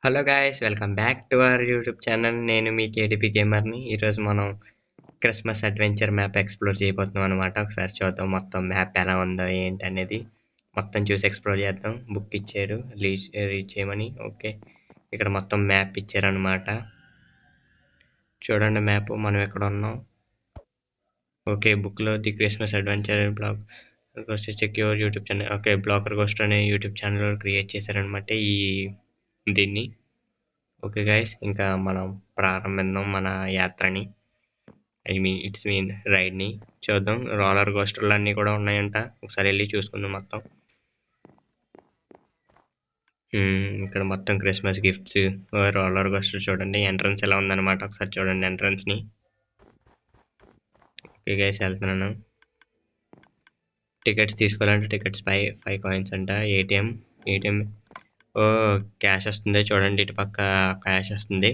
Hello guys welcome back to our YouTube channel. నేను మీ కేడిపి గేమర్ని. ఈరోజు మనం క్రిస్మస్ అడ్వెంచర్ మ్యాప్ ఎక్స్ప్లోర్ చేయబోతున్నాం అనమాట. ఒకసారి చూద్దాం మొత్తం మ్యాప్ ఎలా ఉందో ఏంటి అనేది మొత్తం చూసి ఎక్స్ప్లోర్ చేద్దాం. బుక్ ఇచ్చారు రీచ్ చేయమని. ఓకే, ఇక్కడ మొత్తం మ్యాప్ ఇచ్చారనమాట. చూడండి మ్యాప్, మనం ఎక్కడ ఉన్నాం. ఓకే, బుక్లో the Christmas adventure blog check your YouTube channel. Okay, blocker ghost అనే యూట్యూబ్ ఛానల్ క్రియేట్ చేశారనమాట దీన్ని. ఓకే గైస్, ఇంకా మనం ప్రారంభిద్దాం మన యాత్రని. మీన్ రైడ్ని చూద్దాం. రోలర్ కోస్టర్లు అన్నీ కూడా ఉన్నాయంట. ఒకసారి వెళ్ళి చూసుకుందాం మొత్తం. ఇక్కడ మొత్తం క్రిస్మస్ గిఫ్ట్స్, రోలర్ కోస్టర్ చూడండి. ఎంట్రన్స్ ఎలా ఉందన్నమాట, ఒకసారి చూడండి ఎంట్రన్స్ని. ఓకే గైస్, వెళ్తున్నాను. టికెట్స్ తీసుకోవాలంటే టికెట్స్ ఫైవ్ కాయిన్స్ అంట. ఏటీఎం ఓ క్యాష్ వస్తుంది చూడండి, ఇటు పక్క క్యాష్ వస్తుంది.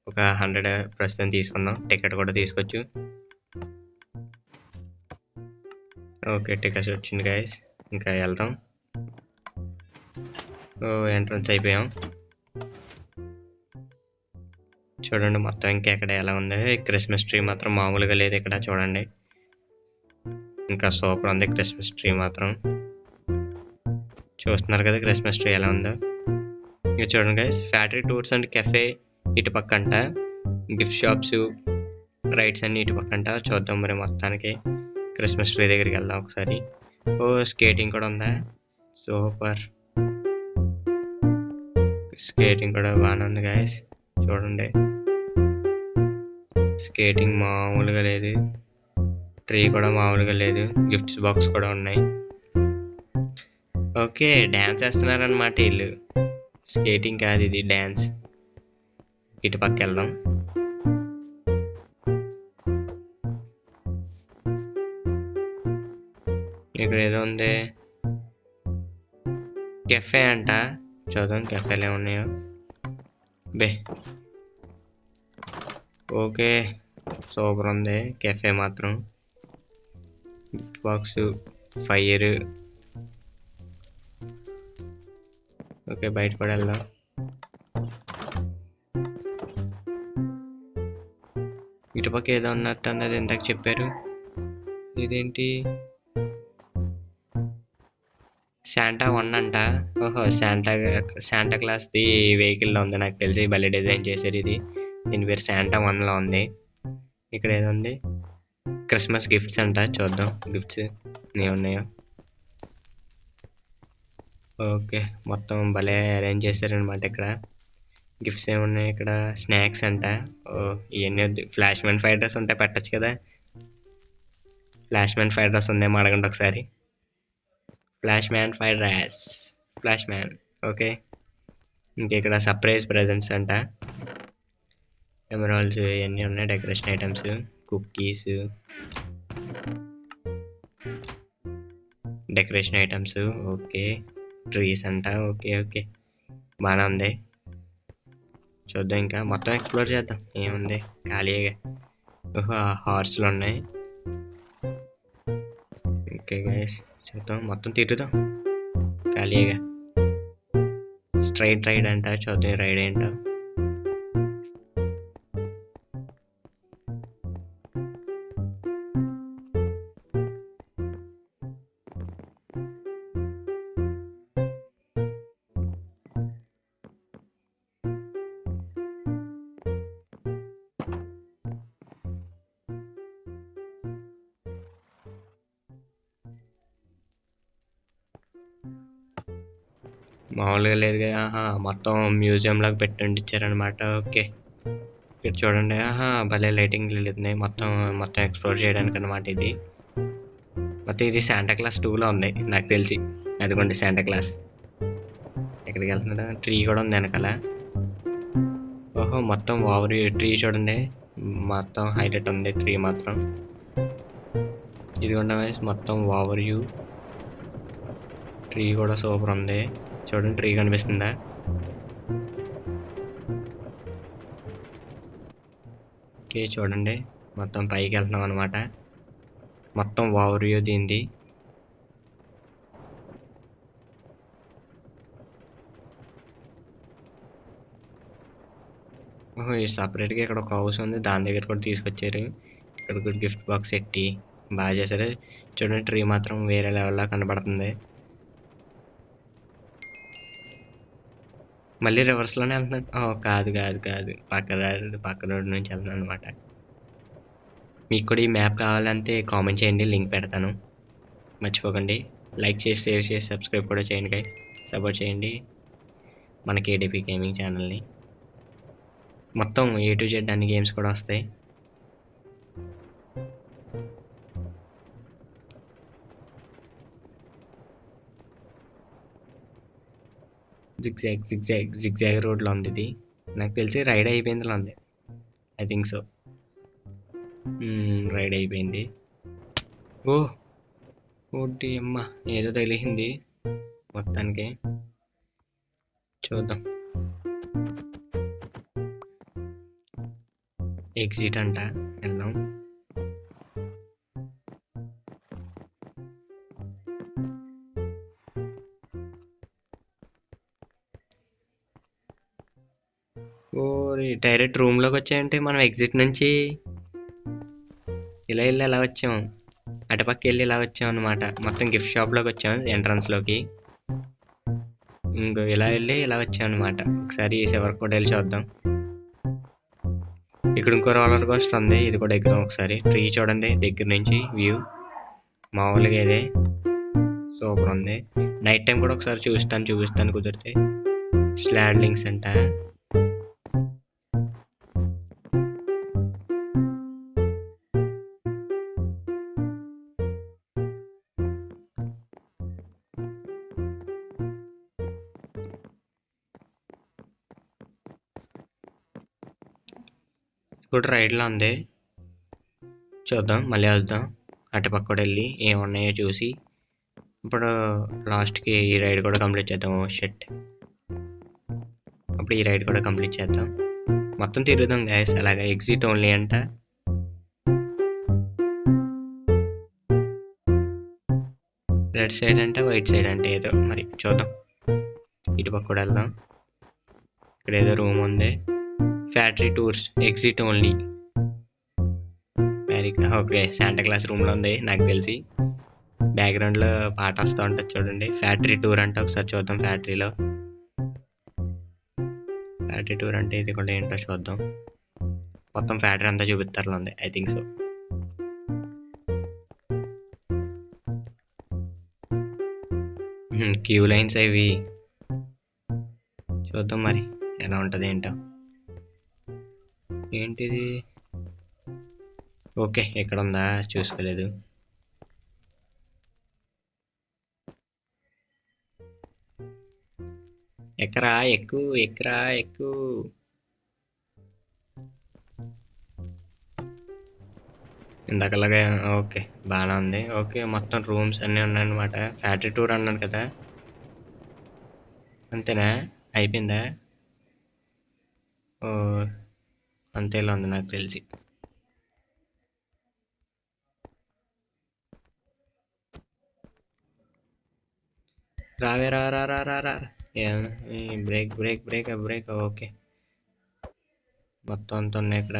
ఒక 100 ప్రస్తుతం తీసుకున్నాం. టికెట్ కూడా తీసుకోవచ్చు. ఓకే, టికెట్స్ వచ్చింది గైస్, ఇంకా వెళ్దాం. ఎంట్రన్స్ అయిపోయాం. చూడండి మొత్తం ఇంకా ఎక్కడ ఎలా ఉంది. క్రిస్మస్ ట్రీ మాత్రం మామూలుగా లేదు ఇక్కడ చూడండి. ఇంకా సూపర్ ఉంది క్రిస్మస్ ట్రీ మాత్రం. చూస్తున్నారు కదా క్రిస్మస్ ట్రీ ఎలా ఉందో. ఇంకా చూడండి guys, factory tours and cafe ఇటు పక్క అంట. గిఫ్ట్ షాప్స్, రైడ్స్ అన్ని ఇటు పక్క అంట. చూద్దాం మరి మొత్తానికి క్రిస్మస్ ట్రీ దగ్గరికి వెళ్దాం ఒకసారి. స్కేటింగ్ కూడా ఉందా, సూపర్. స్కేటింగ్ కూడా బాగానే ఉంది గైస్, చూడండి. స్కేటింగ్ మామూలుగా లేదు, ట్రీ కూడా మామూలుగా లేదు. గిఫ్ట్స్ బాక్స్ కూడా ఉన్నాయి. ఓకే, డ్యాన్స్ వేస్తున్నారనమాట వీళ్ళు. స్కేటింగ్ కాదు ఇది, డ్యాన్స్. ఇటు పక్క వెళ్దాం. ఇక్కడ ఏదో ఉంది, కెఫే అంట. చూద్దాం కెఫేలు ఏమున్నాయో. ఓకే, సూపర్ ఉంది కెఫే మాత్రం. Gift box, fire. ఓకే, బయట కూడా వెళ్దాం. ఇటుపక్క ఏదో ఉన్నట్టు అన్నది ఇందాక చెప్పారు. ఇదేంటి, శాంటా 1 అంట. ఓహో, శాంటా క్లాస్ది వెహికల్లో ఉంది నాకు తెలిసి. భలే డిజైన్ చేశారు ఇది. దీని పేరు శాంటా 1లో ఉంది. ఇక్కడ ఏదో ఉంది, క్రిస్మస్ గిఫ్ట్స్ అంట. చూద్దాం గిఫ్ట్స్ ఏమున్నాయో. ఓకే, మొత్తం భలే అరేంజ్ చేశారనమాట ఇక్కడ. గిఫ్ట్స్ ఏమున్నాయి ఇక్కడ, స్నాక్స్ అంట. ఇవన్నీ వద్దు, ఫ్లాష్ మ్యాన్ ఫ్రైడ్ రైస్ ఉంటే పెట్టచ్చు కదా. ఫ్లాష్ మ్యాన్ ఫ్రైడ్ రైస్ ఉందేమో అడగండి ఒకసారి. Flash man fried rice, flash man. Okay, ఇంక ఇక్కడ సర్ప్రైజ్ ప్రెజెంట్స్ అంట. ఎమరాల్స్ ఇవన్నీ ఉన్నాయి. Decoration items, cookies, decoration items. Okay, trees అంట. ఓకే ఓకే, బాగానే ఉంది. చూద్దాం, ఇంకా మొత్తం ఎక్స్ప్లోర్ చేద్దాం. ఏముంది ఖాళీగా. ఓహో, హార్స్లు ఉన్నాయి. ఓకే గైస్, చూద్దాం మొత్తం తిరుగుదాం ఖాళీగా. స్ట్రైట్ రైడ్ అంట. చూద్దాం రైడ్ ఏంటో. మామూలుగా లేదు కదా. మొత్తం మ్యూజియం లాగా పెట్టి ఇచ్చారనమాట. ఓకే, ఇక్కడ చూడండి. భలే లైటింగ్ వెళ్తుంది. మొత్తం మొత్తం ఎక్స్ప్లోర్ చేయడానికి అనమాట ఇది. మొత్తం ఇది శాంటా క్లాస్ 2లో ఉంది నాకు తెలిసి. అదిగోండి శాంటా క్లాస్ ఎక్కడికి వెళ్తున్నాడు. ట్రీ కూడా ఉంది వెనకాల. ఓహో, మొత్తం ఓవర్ ట్రీ చూడండి, మొత్తం హైలైట్ ఉంది ట్రీ మాత్రం. ఇదిగోండి మొత్తం ఓవర్ వ్యూ. ట్రీ కూడా సూపర్ ఉంది చూడండి. ట్రీ కనిపిస్తుందా. ఓకే, చూడండి మొత్తం పైకి వెళ్తున్నాం అనమాట. మొత్తం ఓవర్ వ్యూ దీనిది. ఓహో! ఈ సెపరేట్‌గా ఇక్కడ ఒక హౌస్ ఉంది. దాని దగ్గర కూడా తీసుకొచ్చారు. ఇక్కడ కూడా గిఫ్ట్ బాక్స్ ఎట్టి బాగా చేశారు. చూడండి ట్రీ మాత్రం వేరే లెవెల్‌లా కనబడుతుంది. మళ్ళీ రివర్స్‌లోనే వెళ్తున్నాడు. ఓహ్! కాదు, కాదు, కాదు. పక్క రోడ్ నుంచి వెళ్తున్నాను అనమాట. మీకు కూడా ఈ మ్యాప్ కావాలంటే కామెంట్ చేయండి. లింక్ పెడతాను. మర్చిపోకండి. లైక్ చేసి, షేర్ చేసి, సబ్స్క్రైబ్ కూడా చేయండి గైస్. సపోర్ట్ చేయండి మన కేడీపీ గేమింగ్ ఛానల్‌ని. మొత్తం ఏ టు జెడ్ అన్ని గేమ్స్ కూడా వస్తాయి. జిగ్జాగ్ రోడ్లో ఉంది ఇది. నాకు తెలిసి రైడ్ అయిపోయిందిలో ఉంది. I think so. రైడ్ అయిపోయింది. ఓటి అమ్మ ఏదో తగిలింది మొత్తానికి. చూద్దాం. ఎగ్జిట్ అంట, వెళ్దాం. డైరెక్ట్ రూమ్లోకి వచ్చాయంటే మనం ఎగ్జిట్ నుంచి ఇలా వెళ్ళి ఎలా వచ్చాం, అటుపక్క వెళ్ళి ఇలా వచ్చాం అనమాట. మొత్తం గిఫ్ట్ షాప్లోకి వచ్చాం ఎంట్రన్స్లోకి. ఇంకో ఇలా వెళ్ళి ఇలా వచ్చాం అనమాట. ఒకసారి ఎవరికి కూడా వెళ్ళి చూద్దాం. ఇక్కడ ఇంకో రోలర్ కోస్టర్ ఉంది, ఇది కూడా ఎక్కుదాం ఒకసారి. ట్రీ చూడండి దగ్గర నుంచి వ్యూ మామూలుగా ఇదే సూపర్ ఉంది. నైట్ టైం కూడా ఒకసారి చూపిస్తాను కుదిరితే. స్లాడ్లింగ్స్ అంట. కూడా రైడ్లో ఉంది, చూద్దాం. మళ్ళీ వద్దాం అటుపక్క కూడా వెళ్ళి ఏమున్నాయో చూసి. ఇప్పుడు లాస్ట్కి ఈ రైడ్ కూడా కంప్లీట్ చేద్దాం. షెట్, అప్పుడు ఈ రైడ్ కూడా కంప్లీట్ చేద్దాం. మొత్తం తిరుగుదాం గైస్. అలాగా ఎగ్జిట్ ఓన్లీ అంట. రెడ్ సైడ్ అంటే వైట్ సైడ్ అంటే ఏదో మరి చూద్దాం. ఇటుపక్క కూడా వెళ్దాం. ఇక్కడ ఏదో రూమ్ ఉంది. Factory tours exit only. Okay, Santa Claus రూమ్లో ఉంది నాకు తెలిసి. బ్యాక్గ్రౌండ్లో పాట వస్తూ ఉంటుంది చూడండి. ఫ్యాక్టరీ టూర్ అంటే ఒకసారి చూద్దాం. ఫ్యాక్టరీ టూర్ అంటే ఇది కూడా ఏంటో చూద్దాం. మొత్తం ఫ్యాక్టరీ అంతా చూపిస్తారులో ఉంది I think so. Queue lines అవి చూద్దాం మరి ఎలా ఉంటుంది ఏంటో. ఏంటిది? ఓకే, ఎక్కడ ఉందా చూసుకోలేదు. ఎక్కరా ఎక్కు. ఇందాకలాగా ఓకే బాగానే ఉంది. ఓకే, మొత్తం రూమ్స్ అన్నీ ఉన్నాయన్నమాట. ఫ్యాక్టరీ టూర్ అన్నాను కదా, అంతేనా? అయిపోయిందా? ఓ అంతేలా ఉంది నాకు తెలిసి. రావే రా. బ్రేక్. ఓకే, మొత్తం అంతా ఉన్నాయి ఇక్కడ.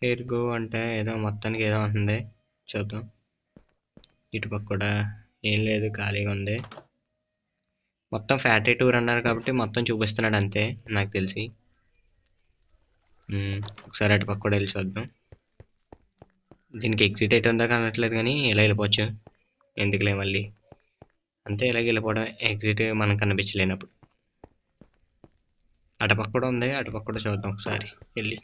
హెయిర్ గో అంటే ఏదో మొత్తానికి ఏదో ఉంటుంది, చూద్దాం. ఇటుపక్క కూడా ఏం లేదు, ఖాళీగా ఉంది. మొత్తం ఫ్యాక్టరీ టూర్ అన్నారు కాబట్టి మొత్తం చూపిస్తున్నాడు అంతే నాకు తెలిసి. ఒకసారి అటుపక్క కూడా వెళ్ళి చూద్దాం. దీనికి ఎగ్జిట్ అయితే ఉందా కనట్లేదు, కానీ ఇలా వెళ్ళిపోవచ్చు. ఎందుకులే మళ్ళీ, అంతే ఇలాగ వెళ్ళిపోవడం. ఎగ్జిట్ మనకు కనిపించలేనప్పుడు. అటుపక్క కూడా ఉంది, అటుపక్క కూడా చూద్దాం ఒకసారి వెళ్ళి.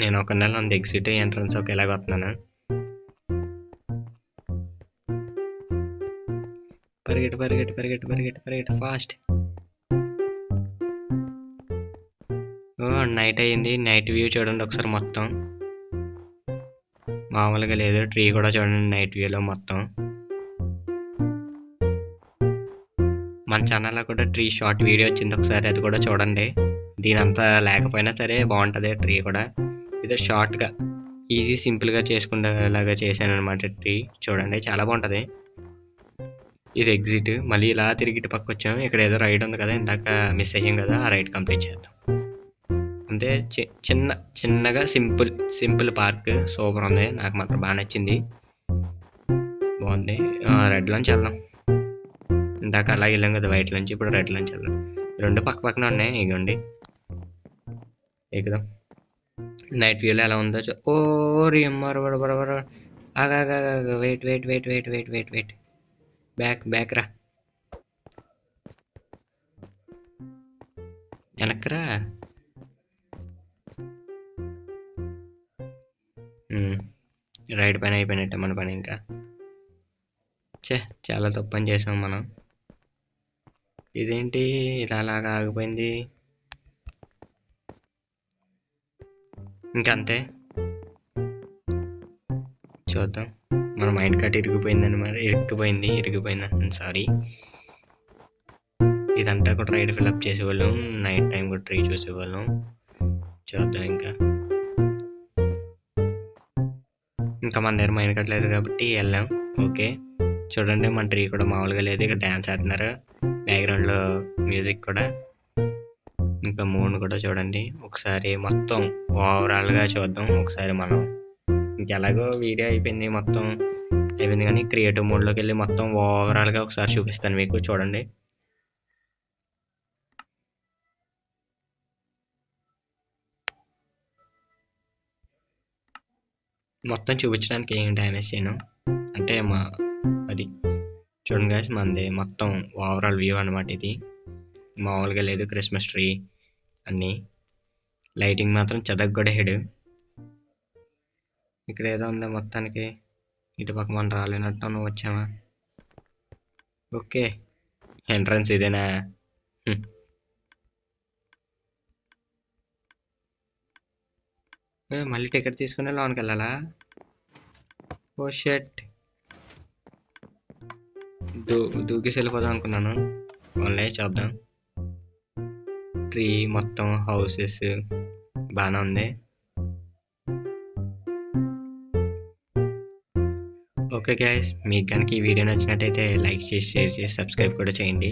నేను ఒక నెల ఉంది ఎగ్జిట్ ఎంట్రన్స్ ఒకేలాగా వస్తున్నాను. పరిగెట్టు ఫాస్ట్. నైట్ అయ్యింది. నైట్ వ్యూ చూడండి ఒకసారి. మొత్తం మామూలుగా లేదు. ట్రీ కూడా చూడండి నైట్ వ్యూలో మొత్తం. మన ఛానల్లో కూడా ట్రీ షార్ట్ వీడియో వచ్చింది, ఒకసారి అది కూడా చూడండి. దీని అంతా లేకపోయినా సరే బాగుంటుంది ట్రీ కూడా. ఏదో షార్ట్గా ఈజీ సింపుల్గా చేసుకునేలాగా చేశాను అనమాట ట్రీ. చూడండి చాలా బాగుంటుంది. ఇది ఎగ్జిట్. మళ్ళీ ఇలా తిరిగి ఇటు పక్క వచ్చాము. ఇక్కడ ఏదో రైడ్ ఉంది కదా, ఇందాక మిస్ అయ్యాం కదా, ఆ రైడ్ కంప్లీట్ చేద్దాం. అంతే. చిన్నగా సింపుల్ పార్క్ సూపర్ ఉంది. నాకు మాత్రం బాగా నచ్చింది, బాగుంది. రెడ్ లోంచి వెళ్దాం. ఇందాక అలా వెళ్ళాం కదా వైట్ నుంచి, ఇప్పుడు రెడ్ లోంచి వెళ్దాం. రెండు పక్క పక్కన ఉన్నాయి, ఇగోండి ఎక్కుదాం. నైట్ వ్యూలో ఎలా ఉందో ఓ రియమ్మర్ బరబర. ఆగా wait wait wait wait wait wait wait back రా, వెనక్కరా. రైడ్ పైన అయిపోయినట్టే మన పని. ఇంకా చాలా తప్పు పని చేసాం మనం. ఇదేంటి ఇలా అలాగా ఆగిపోయింది? ఇంకంతే, చూద్దాం. మన మైండ్ కట్ ఇరిగిపోయిందని, మరి ఇరిగిపోయిందని సారీ. ఇదంతా కూడా రైడ్ ఫిల్అప్ చేసేవాళ్ళం, నైట్ టైం కూడా ట్రీ చూసేవాళ్ళం. చూద్దాం. ఇంకా మన దగ్గర మైండ్ కట్ లేదు కాబట్టి వెళ్ళాం. ఓకే, చూడండి మన ట్రీ కూడా మామూలుగా లేదు. ఇక్కడ డ్యాన్స్ ఆడుతున్నారు, బ్యాక్గ్రౌండ్లో మ్యూజిక్ కూడా. ఇంకా మూన్ కూడా చూడండి ఒకసారి. మొత్తం ఓవరాల్గా చూద్దాం ఒకసారి మనం. ఇంకెలాగో వీడియో అయిపోయింది, మొత్తం అయిపోయింది, కానీ క్రియేటివ్ మోడ్లోకి వెళ్ళి మొత్తం ఓవరాల్గా ఒకసారి చూపిస్తాను మీకు. చూడండి. మొత్తం చూపించడానికి ఏం డ్యామేజ్ చేయను, అంటే అది చూడండి గాయస్, మనది మొత్తం ఓవరాల్ వ్యూ అనమాట ఇది. మామూలుగా లేదు, క్రిస్మస్ ట్రీ అన్నీ. లైటింగ్ మాత్రం చెదగ్గొడేసాడు. ఇక్కడ ఏదో ఉంది మొత్తానికి. ఇటుపక్క మనం రాలేనట్టు నువ్వు వచ్చామా? ఓకే, ఎంట్రన్స్ ఇదేనా? మళ్ళీ టికెట్ తీసుకుని లోనికి వెళ్ళాలా? ఓ షట్, దూకేసి వెళ్ళిపోదాం అనుకున్నాను. ఓన్లీ చూద్దాం. ట్రీ మొత్తం హౌసెస్ బాగానే ఉంది. ఓకే గైస్, మీకు కనుక ఈ వీడియో నచ్చినట్టయితే లైక్ చేసి, షేర్ చేసి, సబ్స్క్రైబ్ కూడా చేయండి.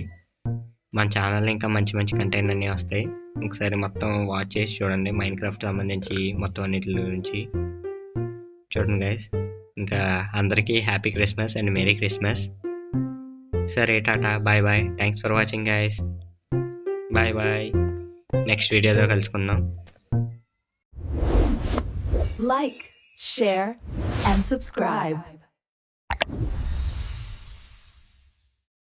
మన ఛానల్లో ఇంకా మంచి మంచి కంటెంట్ అన్నీ వస్తాయి. ఒకసారి మొత్తం వాచ్ చేసి చూడండి. మైన్క్రాఫ్ట్ సంబంధించి మొత్తం అన్నిటి గురించి చూడండి గైస్. ఇంకా అందరికీ happy Christmas and merry Christmas. సరే, tata, bye bye. Thanks for watching guys. Bye bye. Next వీడియోలో కలుసుకుందాం. Like, share, and subscribe.